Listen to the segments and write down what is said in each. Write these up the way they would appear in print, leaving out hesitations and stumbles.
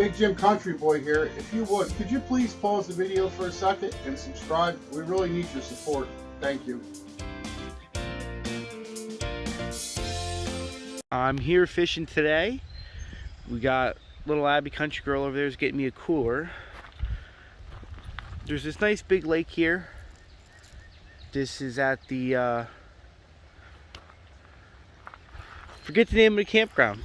Big Jim Country Boy here. If you would, could you please pause the video for a second and subscribe? We really need your support. Thank you. I'm here fishing today. We got little Abby Country Girl over there is getting me a cooler. There's this nice big lake here. This is at the forget the name of the campground.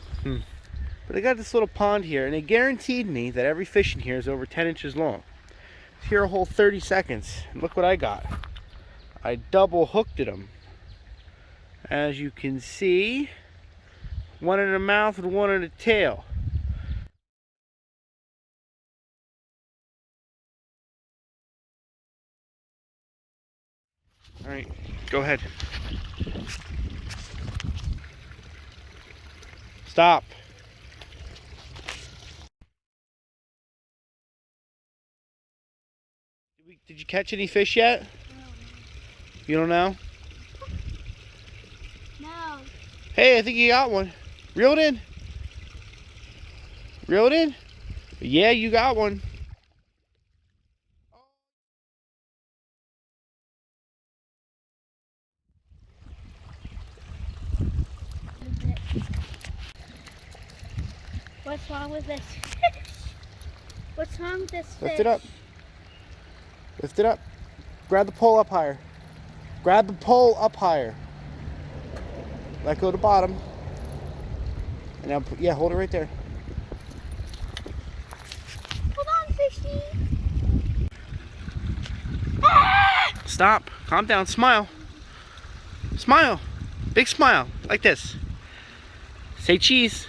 But I got this little pond here, and they guaranteed me that every fish in here is over 10 inches long. It's here a whole 30 seconds. And look what I got. I double hooked at them. As you can see, one in the mouth and one in the tail. All right, go ahead. Stop. Did you catch any fish yet? No. You don't know? No. Hey, I think you got one. Reel it in. Reel it in. Yeah, you got one. What's wrong with this fish? What's wrong with this fish? Lift it up. Lift it up. Grab the pole up higher. Grab the pole up higher. Let go to the bottom. And now, yeah, hold it right there. Hold on, fishy. Stop. Calm down. Smile. Smile. Big smile. Like this. Say cheese.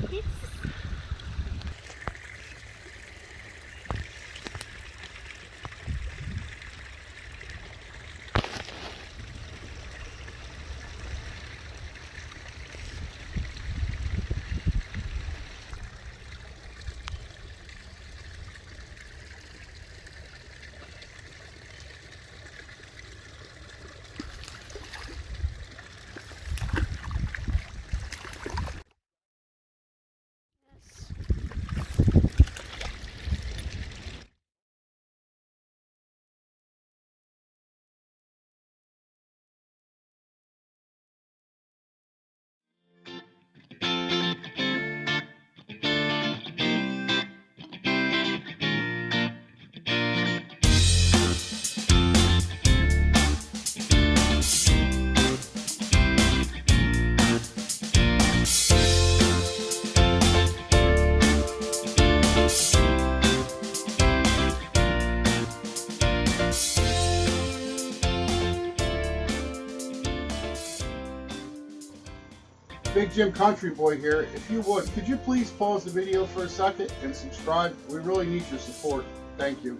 Cheese. Big Jim Country Boy here. If you would, could you please pause the video for a second and subscribe? We really need your support. Thank you.